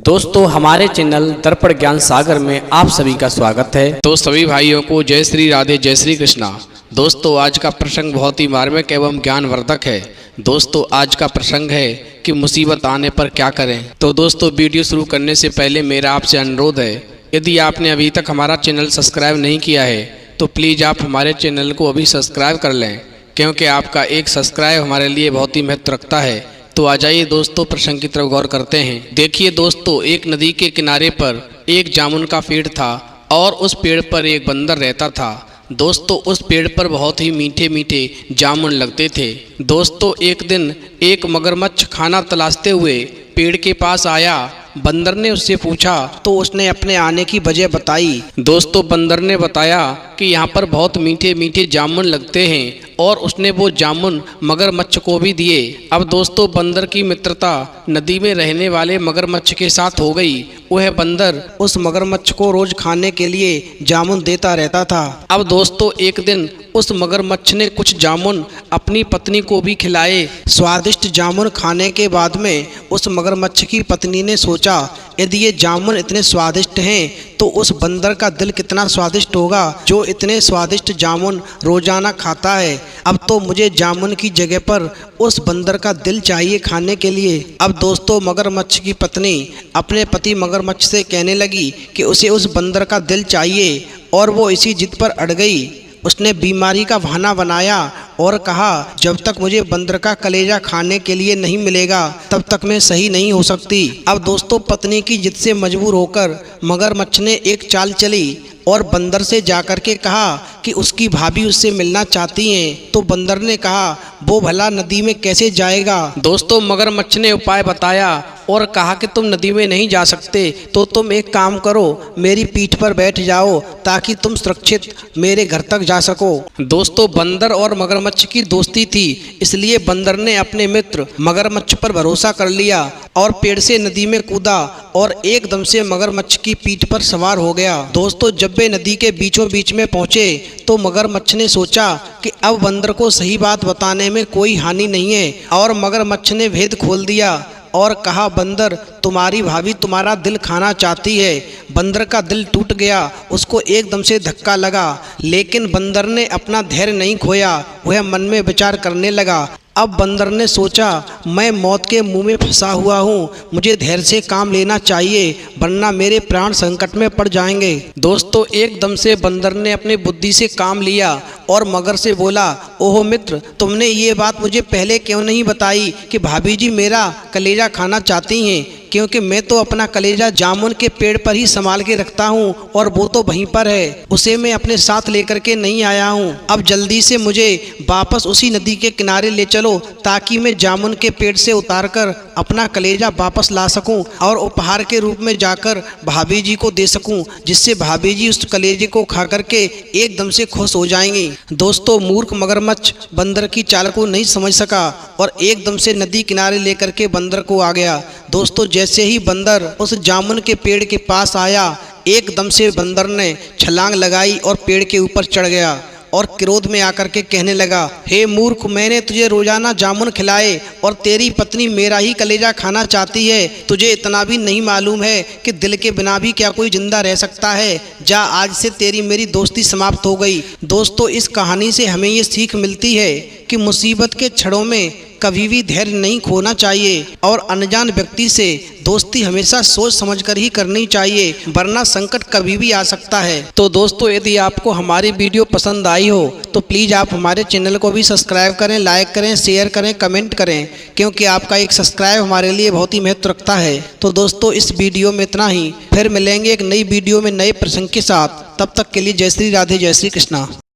दोस्तों हमारे चैनल दर्पण ज्ञान सागर में आप सभी का स्वागत है। तो सभी भाइयों को जय श्री राधे जय श्री कृष्णा। दोस्तों आज का प्रसंग बहुत ही मार्मिक एवं ज्ञानवर्धक है। दोस्तों आज का प्रसंग है कि मुसीबत आने पर क्या करें। तो दोस्तों वीडियो शुरू करने से पहले मेरा आपसे अनुरोध है, यदि आपने अभी तक हमारा चैनल सब्सक्राइब नहीं किया है तो प्लीज़ आप हमारे चैनल को अभी सब्सक्राइब कर लें, क्योंकि आपका एक सब्सक्राइब हमारे लिए बहुत ही महत्व रखता है। तो आ जाइए दोस्तों प्रसंग की तरफ गौर करते हैं। देखिए दोस्तों, एक नदी के किनारे पर एक जामुन का पेड़ था और उस पेड़ पर एक बंदर रहता था। दोस्तों उस पेड़ पर बहुत ही मीठे मीठे जामुन लगते थे। दोस्तों एक दिन एक मगरमच्छ खाना तलाशते हुए पेड़ के पास आया। बंदर ने उससे पूछा तो उसने अपने आने की वजह बताई। दोस्तों बंदर ने बताया कि यहाँ पर बहुत मीठे मीठे जामुन लगते हैं और उसने वो जामुन मगरमच्छ को भी दिए। अब दोस्तों बंदर की मित्रता नदी में रहने वाले मगरमच्छ के साथ हो गई। वह बंदर उस मगरमच्छ को रोज खाने के लिए जामुन देता रहता था। अब दोस्तों एक दिन उस मगरमच्छ ने कुछ जामुन अपनी पत्नी को भी खिलाए। स्वादिष्ट जामुन खाने के बाद में उस मगरमच्छ की पत्नी ने सोचा, यदि ये जामुन इतने स्वादिष्ट हैं तो उस बंदर का दिल कितना स्वादिष्ट होगा जो इतने स्वादिष्ट जामुन रोजाना खाता है। अब तो मुझे जामुन की जगह पर उस बंदर का दिल चाहिए खाने के लिए। अब दोस्तों मगरमच्छ की पत्नी अपने पति मगरमच्छ से कहने लगी कि उसे उस बंदर का दिल चाहिए और वो इसी जिद पर अड़ गई। उसने बीमारी का बहाना बनाया और कहा, जब तक मुझे बंदर का कलेजा खाने के लिए नहीं मिलेगा तब तक मैं सही नहीं हो सकती। अब दोस्तों पत्नी की जिद से मजबूर होकर मगरमच्छ ने एक चाल चली और बंदर से जाकर के कहा कि उसकी भाभी उससे मिलना चाहती हैं। तो बंदर ने कहा, वो भला नदी में कैसे जाएगा। दोस्तों मगरमच्छ ने उपाय बताया और कहा कि तुम नदी में नहीं जा सकते तो तुम एक काम करो, मेरी पीठ पर बैठ जाओ ताकि तुम सुरक्षित मेरे घर तक जा सको। दोस्तों बंदर और मगरमच्छ की दोस्ती थी, इसलिए बंदर ने अपने मित्र मगरमच्छ पर भरोसा कर लिया और पेड़ से नदी में कूदा और एकदम से मगरमच्छ की पीठ पर सवार हो गया। दोस्तों जब वे नदी के बीचों बीच में पहुंचे तो मगरमच्छ ने सोचा कि अब बंदर को सही बात बताने में कोई हानि नहीं है और मगरमच्छ ने भेद खोल दिया और कहा, बंदर तुम्हारी भाभी तुम्हारा दिल खाना चाहती है। बंदर का दिल टूट गया, उसको एकदम से धक्का लगा, लेकिन बंदर ने अपना धैर्य नहीं खोया। वह मन में विचार करने लगा। अब बंदर ने सोचा, मैं मौत के मुंह में फंसा हुआ हूँ, मुझे धैर्य से काम लेना चाहिए वरना मेरे प्राण संकट में पड़ जाएंगे। दोस्तों एकदम से बंदर ने अपनी बुद्धि से काम लिया और मगर से बोला, ओहो मित्र, तुमने ये बात मुझे पहले क्यों नहीं बताई कि भाभी जी मेरा कलेजा खाना चाहती हैं, क्योंकि मैं तो अपना कलेजा जामुन के पेड़ पर ही संभाल के रखता हूँ और वो तो वहीं पर है, उसे मैं अपने साथ लेकर के नहीं आया हूँ। अब जल्दी से मुझे वापस उसी नदी के किनारे ले चलो ताकि मैं जामुन के पेड़ से उतारकर अपना कलेजा वापस ला सकूं और उपहार के रूप में जाकर भाभी जी को दे सकूं, जिससे भाभी जी उस कलेजे को खा करके एकदम से खुश हो जाएंगी। दोस्तों मूर्ख मगरमच्छ बंदर की चाल को नहीं समझ सका और एकदम से नदी किनारे लेकर के बंदर को आ गया। दोस्तों जैसे ही बंदर उस जामुन के पेड़ के पास आया, एकदम से बंदर ने छलांग लगाई और पेड़ के ऊपर चढ़ गया और क्रोध में आकर के कहने लगा, हे मूर्ख, मैंने तुझे रोजाना जामुन खिलाए और तेरी पत्नी मेरा ही कलेजा खाना चाहती है। तुझे इतना भी नहीं मालूम है कि दिल के बिना भी क्या कोई जिंदा रह सकता है। जा, आज से तेरी मेरी दोस्ती समाप्त हो गई। दोस्तों इस कहानी से हमें ये सीख मिलती है कि मुसीबत के क्षणों में कभी भी धैर्य नहीं खोना चाहिए और अनजान व्यक्ति से दोस्ती हमेशा सोच समझकर ही करनी चाहिए, वरना संकट कभी भी आ सकता है। तो दोस्तों यदि आपको हमारी वीडियो पसंद आई हो तो प्लीज़ आप हमारे चैनल को भी सब्सक्राइब करें, लाइक करें, शेयर करें, कमेंट करें, क्योंकि आपका एक सब्सक्राइब हमारे लिए बहुत ही महत्व रखता है। तो दोस्तों इस वीडियो में इतना ही, फिर मिलेंगे एक नई वीडियो में नए प्रसंग के साथ। तब तक के लिए जय श्री राधे जय श्री कृष्णा।